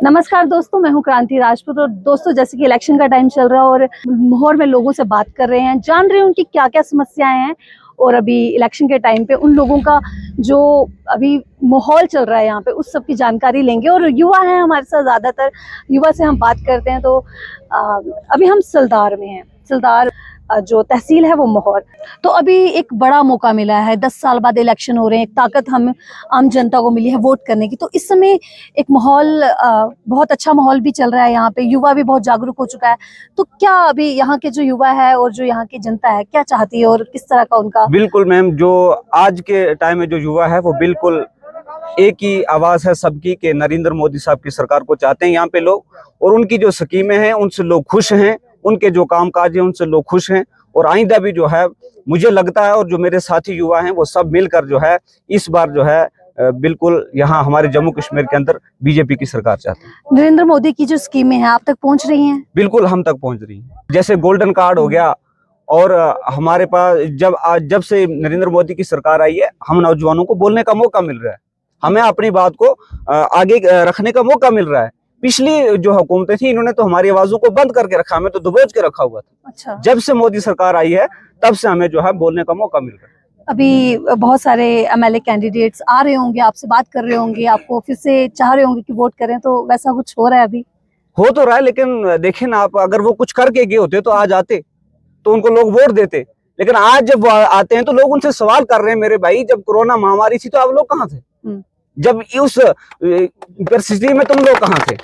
नमस्कार दोस्तों, मैं हूं क्रांति राजपूत। और दोस्तों, जैसे कि इलेक्शन का टाइम चल रहा है और माहौल में लोगों से बात कर रहे हैं, जान रहे हैं उनकी क्या क्या समस्याएं हैं। और अभी इलेक्शन के टाइम पे उन लोगों का जो अभी माहौल चल रहा है यहाँ पे, उस सब की जानकारी लेंगे। और युवा हैं हमारे साथ, ज़्यादातर युवा से हम बात करते हैं। तो अभी हम सलदार में हैं। सलदार जो तहसील है वो मोहर। तो अभी एक बड़ा मौका मिला है, 10 साल बाद इलेक्शन हो रहे हैं, एक ताकत हम आम जनता को मिली है वोट करने की। तो इस समय एक माहौल, बहुत अच्छा माहौल भी चल रहा है यहाँ पे, युवा भी बहुत जागरूक हो चुका है। तो क्या अभी यहाँ के जो युवा है और जो यहाँ की जनता है क्या चाहती है और किस तरह का उनका? बिल्कुल मैम, जो आज के टाइम में जो युवा है वो बिल्कुल एक ही आवाज है सबकी कि नरेंद्र मोदी साहब की सरकार को चाहते हैं यहाँ पे लोग। और उनकी जो स्कीमें हैं उनसे लोग खुश हैं, उनके जो कामकाज है उनसे लोग खुश हैं। और आइंदा भी जो है मुझे लगता है, और जो मेरे साथी युवा हैं वो सब मिलकर जो है इस बार जो है बिल्कुल यहाँ हमारे जम्मू कश्मीर के अंदर बीजेपी की सरकार चाहते हैं। नरेंद्र मोदी की जो स्कीमें हैं आप तक पहुंच रही हैं? बिल्कुल हम तक पहुंच रही है। जैसे गोल्डन कार्ड हो गया, और हमारे पास जब से नरेंद्र मोदी की सरकार आई है, हम नौजवानों को बोलने का मौका मिल रहा है, हमें अपनी बात को आगे रखने का मौका मिल रहा है। पिछली जो हुकूमतें थी इन्होंने तो हमारी आवाजों को बंद करके रखा, हमें तो दबोच के रखा हुआ था। अच्छा। जब से मोदी सरकार आई है तब से हमें जो है बोलने का मौका मिल रहा है। अभी बहुत सारे एमएलए कैंडिडेट्स आ रहे होंगे, आपसे बात कर रहे होंगे, आपको फिर से चाह रहे होंगे कि वोट करें, तो वैसा कुछ हो रहा है अभी? हो तो रहा है, लेकिन देखिए ना आप, अगर वो कुछ करके गए होते तो आज आते, तो उनको लोग वोट देते। लेकिन आज जब वो आते हैं तो लोग उनसे सवाल कर रहे हैं, मेरे भाई जब कोरोना महामारी थी तो आप लोग कहाँ थे? जब उस परिस्थिति में तुम लोग कहाँ थे?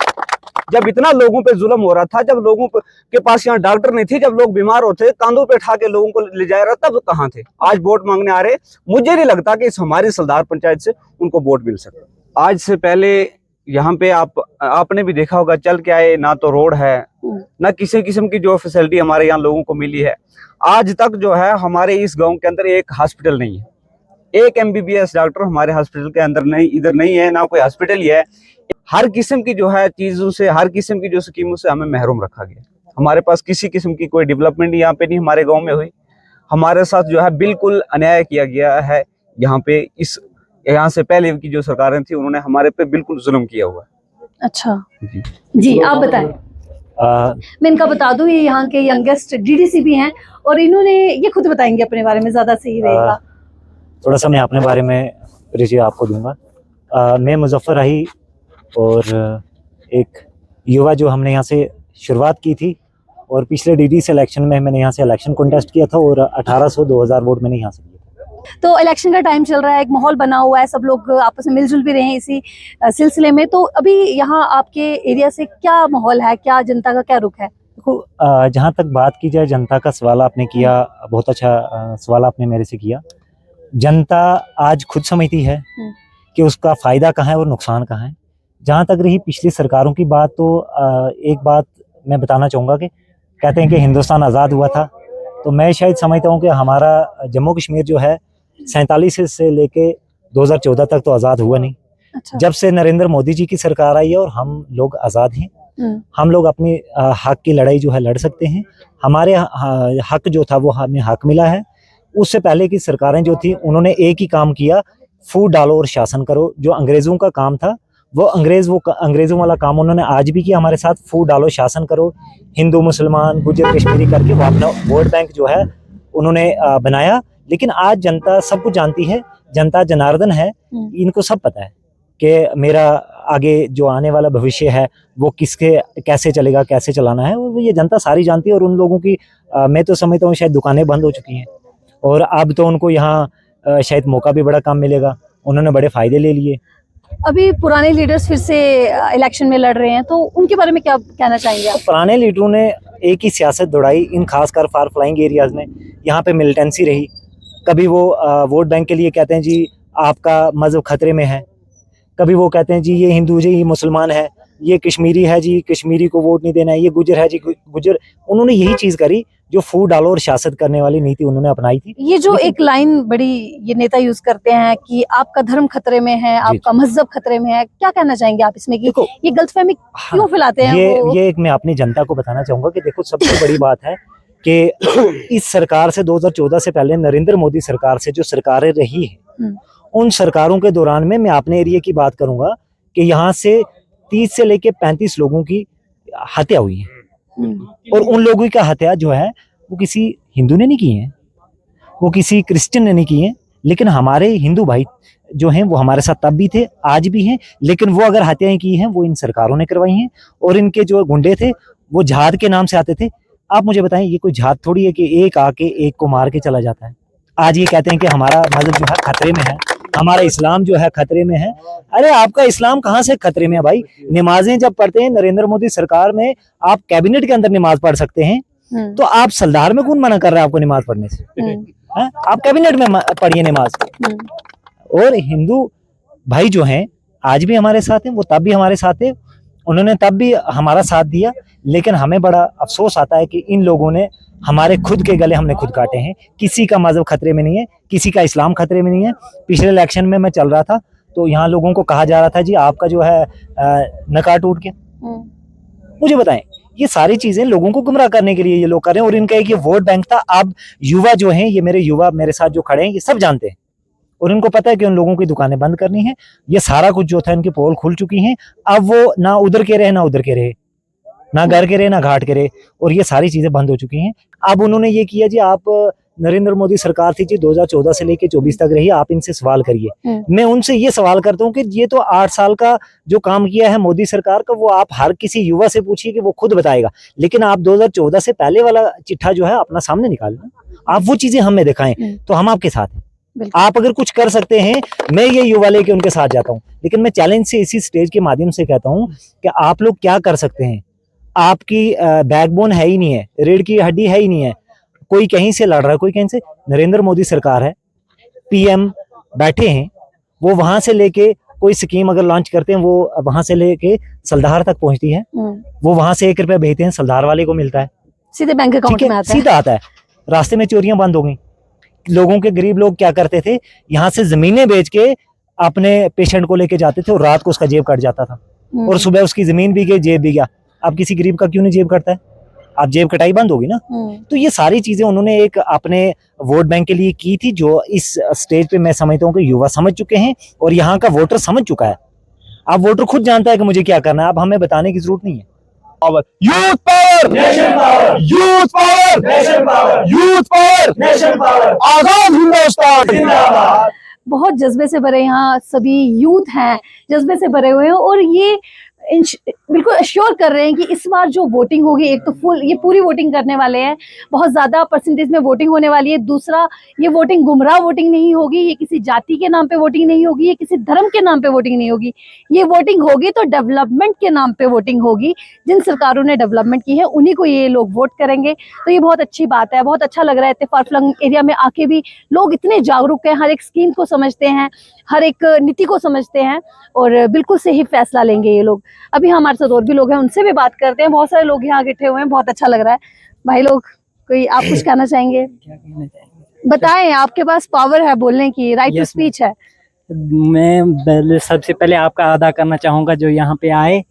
जब इतना लोगों पे जुल्म हो रहा था, जब लोगों के पास यहाँ डॉक्टर नहीं थे, जब लोग बीमार होते कांधों पे उठा के लोगों को ले जा रहा, तब कहाँ थे? आज वोट मांगने आ रहे। मुझे नहीं लगता कि इस हमारी सलदार पंचायत से उनको वोट मिल सकता। आज से पहले यहाँ पे आपने भी देखा होगा, चल के आए, ना तो रोड है ना किसी किस्म की जो फैसिलिटी हमारे यहाँ लोगों को मिली है। आज तक जो है हमारे इस गांव के अंदर एक हॉस्पिटल नहीं है, एक एमबीबीएस डॉक्टर हमारे हॉस्पिटल के अंदर नहीं, इधर नहीं है, ना कोई हॉस्पिटल ही है। हर किस्म की जो है चीजों से, हर किस्म की जो स्कीमों से हमें महरूम रखा गया। हमारे पास किसी किस्म की कोई डेवलपमेंट यहाँ पे नहीं हमारे गांव में हुई। हमारे साथ जो है बिल्कुल अन्याय किया गया है यहाँ पे। यहाँ से पहले की जो सरकारें थी उन्होंने हमारे पे बिल्कुल जुल्म किया हुआ है। अच्छा जी, आप बताएं। मैं इनका बता दूं, ये यहाँ के यंगेस्ट डीडीसी भी हैं और इन्होंने, ये खुद बताएंगे अपने बारे में, ज्यादा सही रहेगा। थोड़ा सा मैं अपने बारे में परिचय आपको दूंगा। मैं मुजफ्फर राही और एक युवा जो हमने यहाँ से शुरुआत की थी, और पिछले डीडीसी इलेक्शन में मैंने यहाँ से इलेक्शन कॉन्टेस्ट किया था और 1800-2000 वोट मैंने यहाँ से किया। तो इलेक्शन का टाइम चल रहा है, एक माहौल बना हुआ है, सब लोग आपस में मिलजुल भी रहे हैं इसी सिलसिले में। तो अभी यहाँ आपके एरिया से क्या माहौल है, क्या जनता का क्या रुख है? देखो, जहाँ तक बात की जाए जनता का, सवाल आपने किया, बहुत अच्छा सवाल आपने मेरे से किया। जनता आज खुद समझती है कि उसका फायदा कहाँ है और नुकसान कहाँ है। जहाँ तक रही पिछली सरकारों की बात, तो एक बात मैं बताना चाहूँगा कि कहते हैं कि हिंदुस्तान आज़ाद हुआ था, तो मैं शायद समझता हूँ कि हमारा जम्मू कश्मीर जो है 47 से लेके 2014 तक तो आज़ाद हुआ नहीं। अच्छा। जब से नरेंद्र मोदी जी की सरकार आई है और हम लोग आज़ाद हैं, हम लोग अपनी हक की लड़ाई जो है लड़ सकते हैं। हमारे हक जो था वो हमें हक मिला है। उससे पहले की सरकारें जो थी उन्होंने एक ही काम किया, फूट डालो और शासन करो। जो अंग्रेज़ों का काम था वो अंग्रेज़ों वाला काम उन्होंने आज भी किया हमारे साथ, फूट डालो शासन करो। हिंदू मुसलमान गुजर कश्मीरी करके वो अपना वोट बैंक जो है उन्होंने बनाया। लेकिन आज जनता सब कुछ जानती है, जनता जनार्दन है, इनको सब पता है कि मेरा आगे जो आने वाला भविष्य है वो किसके कैसे चलेगा, कैसे चलाना है, और ये जनता सारी जानती है। और उन लोगों की मैं तो समझता हूँ शायद दुकानें बंद हो चुकी हैं, और अब तो उनको यहाँ शायद मौका भी बड़ा कम मिलेगा, उन्होंने बड़े फायदे ले लिए। अभी पुराने लीडर्स फिर से इलेक्शन में लड़ रहे हैं, तो उनके बारे में क्या कहना चाहेंगे आप? पुराने लीडरों ने एक ही सियासत दौड़ाई, इन खासकर फार फ्लाइंग एरियाज में। यहाँ पे मिलिटेंसी रही। कभी वो वोट बैंक के लिए कहते हैं जी आपका मजहब खतरे में है, कभी वो कहते हैं जी ये हिंदू जी, ये मुसलमान है, ये कश्मीरी है जी, कश्मीरी को वोट नहीं देना है, ये गुजर है जी, गुजर। उन्होंने यही चीज करी जो फूट डालो और शासन करने वाली नीति उन्होंने अपनाई थी। ये जो एक लाइन बड़ी ये नेता यूज करते हैं कि आपका धर्म खतरे में है, आपका मजहब खतरे में है, क्या कहना चाहेंगे आप इसमें कि ये गलतफहमी क्यों फैलाते हैं? ये एक मैं अपनी जनता को बताना चाहूंगा कि देखो, सबसे बड़ी बात है कि इस सरकार से 2014 से पहले नरेंद्र मोदी सरकार से जो सरकारें रही है, उन सरकारों के दौरान में मैं अपने एरिया की बात करूंगा कि यहाँ से 30 से लेके 35 लोगों की हत्या हुई है। और उन लोगों की हत्या जो है वो किसी हिंदू ने नहीं की है, वो किसी क्रिश्चियन ने नहीं की है, लेकिन हमारे हिंदू भाई जो हैं वो हमारे साथ तब भी थे, आज भी हैं। लेकिन वो अगर हत्याएं की हैं वो इन सरकारों ने करवाई हैं। और इनके जो गुंडे थे वो जहाद के नाम से आते थे। आप मुझे बताएं, ये कोई जहाद थोड़ी है कि एक आके एक को मार के चला जाता है। आज ये कहते हैं कि हमारा मजहब जो है खतरे में है, हमारा इस्लाम जो है खतरे में है। अरे आपका इस्लाम कहाँ से खतरे में है भाई? नमाजें जब पढ़ते हैं नरेंद्र मोदी सरकार में, आप कैबिनेट के अंदर नमाज पढ़ सकते हैं, तो आप सलदार में कौन मना कर रहा है आपको नमाज पढ़ने से? आप कैबिनेट में पढ़िए नमाज। और हिंदू भाई जो हैं आज भी हमारे साथ हैं, वो तब भी हमारे साथ थे, उन्होंने तब भी हमारा साथ दिया। लेकिन हमें बड़ा अफसोस आता है कि इन लोगों ने हमारे खुद के गले हमने खुद काटे हैं। किसी का मजहब खतरे में नहीं है, किसी का इस्लाम खतरे में नहीं है। पिछले इलेक्शन में मैं चल रहा था तो यहाँ लोगों को कहा जा रहा था जी आपका जो है नकाब टूट के। मुझे बताएं, ये सारी चीजें लोगों को गुमराह करने के लिए ये लोग कर रहे हैं। और इनका एक ये वोट बैंक था। अब युवा जो हैं, ये मेरे युवा मेरे साथ जो खड़े हैं, ये सब जानते हैं और इनको पता है कि उन लोगों की दुकानें बंद करनी है। ये सारा कुछ जो था इनकी पोल खुल चुकी हैं। अब वो ना उधर के रहे ना उधर के रहे, ना घर के रहे ना घाट के रहे, और ये सारी चीजें बंद हो चुकी हैं। अब उन्होंने ये किया जी आप नरेंद्र मोदी सरकार थी जी 2014 से लेके 24 तक रही, आप इनसे सवाल करिए। मैं उनसे ये सवाल करता हूँ कि ये तो 8 साल का जो काम किया है मोदी सरकार का, वो आप हर किसी युवा से पूछिए कि वो खुद बताएगा। लेकिन आप 2014 से पहले वाला चिट्ठा जो है अपना सामने निकालना, आप वो चीजें हमें दिखाएं तो हम आपके साथ हैं। आप अगर कुछ कर सकते हैं, मैं ये युवा लेके उनके साथ जाता हूँ। लेकिन मैं चैलेंज से इसी स्टेज के माध्यम से कहता हूँ कि आप लोग क्या कर सकते हैं। आपकी बैकबोन है ही नहीं है, रीढ़ की हड्डी है ही नहीं है। कोई कहीं से लड़ रहा है, कोई कहीं से। नरेंद्र मोदी सरकार है, पीएम बैठे हैं, वो वहां से लेके कोई स्कीम अगर लॉन्च करते हैं, वो वहां से लेके सलदार तक पहुंचती है। वो वहां से 1 रुपया भेजते हैं, सलदार वाले को मिलता है, सीधे बैंक अकाउंट में आता है, सीधा आता है। रास्ते में चोरियां बंद हो गई। लोगों के गरीब लोग क्या करते थे, यहाँ से जमीनें बेच के अपने पेशेंट को लेके जाते थे और रात को उसका जेब कट जाता था और सुबह उसकी जमीन भी गई, जेब भी गया। अब किसी गरीब का क्यों नहीं जेब कटता है? आप जेब कटाई बंद होगी ना। तो ये सारी चीजें उन्होंने एक अपने वोट बैंक के लिए की थी, जो इस स्टेज पे मैं समझता हूँ कि युवा समझ चुके हैं और यहाँ का वोटर समझ चुका है। अब वोटर खुद जानता है कि मुझे क्या करना है, अब हमें बताने की जरूरत नहीं है। Youth power, nation power, youth power, nation power, youth power, nation power, आजाद हिंदुस्तान जिंदाबाद। बहुत जज्बे से भरे यहाँ सभी यूथ हैं, जज्बे से भरे हुए हैं और ये बिल्कुल अश्योर कर रहे हैं कि इस बार जो वोटिंग होगी, एक तो फुल ये पूरी वोटिंग करने वाले हैं, बहुत ज़्यादा परसेंटेज में वोटिंग होने वाली है। दूसरा, ये वोटिंग गुमराह वोटिंग नहीं होगी, ये किसी जाति के नाम पे वोटिंग नहीं होगी, ये किसी धर्म के नाम पे वोटिंग नहीं होगी। ये वोटिंग होगी तो डेवलपमेंट के नाम पे वोटिंग होगी। जिन सरकारों ने डेवलपमेंट की है उन्हीं को ये लोग वोट करेंगे। तो ये बहुत अच्छी बात है, बहुत अच्छा लग रहा है। इतने फारफ्लंग एरिया में आके भी लोग इतने जागरूक हैं, हर एक स्कीम को समझते हैं, हर एक नीति को समझते हैं और बिल्कुल सही फैसला लेंगे ये लोग। अभी हमारे साथ और भी लोग हैं, उनसे भी बात करते हैं। बहुत सारे लोग यहाँ इकट्ठे हुए हैं, बहुत अच्छा लग रहा है। भाई लोग, कोई आप कुछ कहना चाहेंगे? क्या कहना चाहेंगे? बताएं, आपके पास पावर है बोलने की, राइट टू स्पीच है। मैं सबसे पहले आपका अदा करना चाहूँगा जो यहाँ पे आए।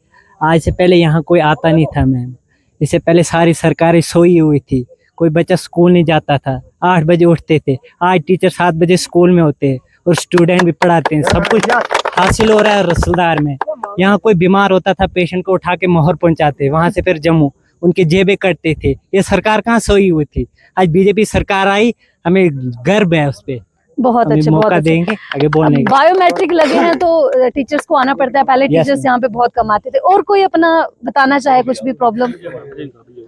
आज से पहले यहाँ कोई आता नहीं था मैम। इससे पहले सारी सरकारें सोई हुई थी, कोई बच्चा स्कूल नहीं जाता था, 8 बजे उठते थे। आज टीचर 7 बजे स्कूल में होते हैं और स्टूडेंट भी पढ़ाते हैं। सब कुछ हासिल हो रहा है रसलदार में। यहाँ कोई बीमार होता था, पेशेंट को उठा के मोहर पहुंचाते, वहां से फिर जम्मू, उनके जेबें कटते थे। ये सरकार कहाँ सोई हुई थी? आज बीजेपी सरकार आई, हमें गर्व है उस पर। बहुत अच्छे, मौका बहुत देंगे आगे बोलने का। बायोमेट्रिक लगे हैं तो टीचर्स को आना पड़ता है, पहले टीचर्स यहाँ पे बहुत कम आते थे। और कोई अपना बताना चाहे कुछ भी प्रॉब्लम?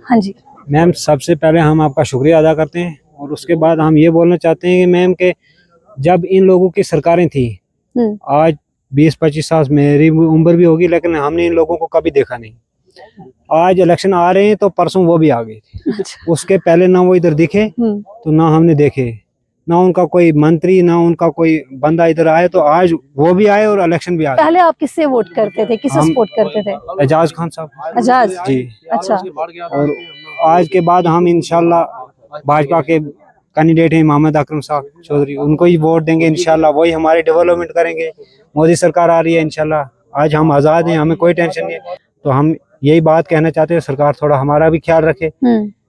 हाँ जी मैम, सबसे पहले हम आपका शुक्रिया अदा करते हैं और उसके बाद हम ये बोलना चाहते हैं कि मैम के जब इन लोगों की सरकारें थी, आज 20-25 साल मेरी उम्र भी होगी, लेकिन हमने इन लोगों को कभी देखा नहीं। आज इलेक्शन आ रहे हैं तो परसों वो भी आ गए थे। उसके पहले ना वो इधर दिखे तो ना हमने देखे, ना उनका कोई मंत्री ना उनका कोई बंदा इधर आए, तो आज वो भी आए और इलेक्शन भी आ गए। पहले आप किससे वोट करते थे, किससे सपोर्ट करते थे? एजाज खान साहब। एजाज जी। अच्छा। और आज के बाद हम इंशाल्लाह भाजपा के कैंडिडेट हैं मोहम्मद अकरम साहब चौधरी, उनको ही वोट देंगे इंशाल्लाह। वही हमारे डेवलपमेंट करेंगे। मोदी सरकार आ रही है इंशाल्लाह। आज हम आज़ाद हैं, हमें कोई टेंशन नहीं है। तो हम यही बात कहना चाहते हैं, सरकार थोड़ा हमारा भी ख्याल रखे।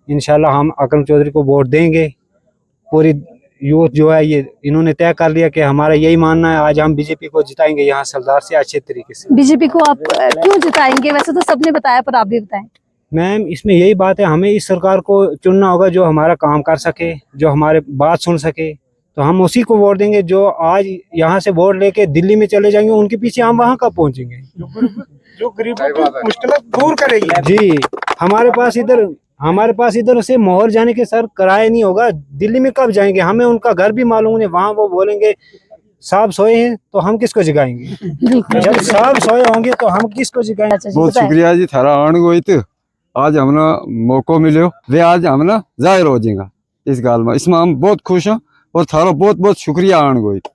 इंशाल्लाह हम अकरम चौधरी को वोट देंगे। पूरी यूथ जो है ये इन्होंने तय कर लिया कि हमारा यही मानना है, आज हम बीजेपी को जिताएंगे यहाँ सरदार से अच्छे तरीके से। बीजेपी को आप क्यों जिताएंगे? वैसे तो सबने बताया, पर आप भी बताएं। मैम इसमें यही बात है, हमें इस सरकार को चुनना होगा जो हमारा काम कर सके, जो हमारे बात सुन सके, तो हम उसी को वोट देंगे। जो आज यहाँ से वोट लेके दिल्ली में चले जाएंगे, उनके पीछे हम वहाँ कब पहुँचेंगे? जो गरीबों की मुश्किलें दूर करेगी। जी, हमारे पास इधर से मोहर जाने के सर किराया नहीं होगा, दिल्ली में कब जाएंगे? हमें उनका घर भी मालूम नहीं, वहाँ वो बोलेंगे साहब सोए हैं तो हम किसको जगाएंगे? जब साहब सोए होंगे तो हम किसको जगाएंगे? अच्छा जी, बहुत बताएं। शुक्रिया जी थारा आने को इत आज हमने मौको मिलो वे आज हमने जाहिर हो जाएगा इस गाल में, इसमें हम बहुत खुश हैं और थारा बहुत बहुत शुक्रिया आने को इत।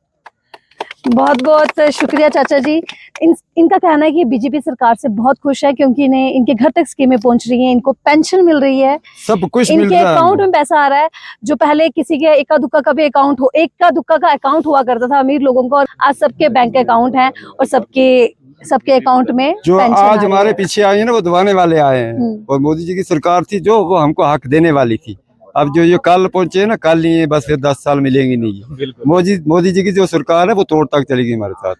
बहुत बहुत शुक्रिया चाचा जी। इनका कहना है कि बीजेपी सरकार से बहुत खुश है क्योंकि इन्हें इनके घर तक स्कीमें पहुंच रही हैं, इनको पेंशन मिल रही है, सब कुछ मिल इनके रहा है अकाउंट में पैसा आ रहा है। जो पहले किसी के इक्का दुक्का का भी अकाउंट हो, इक्का दुक्का का अकाउंट हुआ करता था अमीर लोगों का, और आज सबके बैंक अकाउंट हैं और सबके अकाउंट में जो पेंशन आ आज रही हमारे है। पीछे आए हैं ना वो दबाने वाले आए हैं, और मोदी जी की सरकार थी जो वो हमको हक देने वाली थी। अब जो ये कल पहुंचे ना, कल नहीं है, बस फिर 10 साल मिलेंगे नहीं। मोदी जी की जो सरकार है वो तोड़ तक चलेगी हमारे साथ।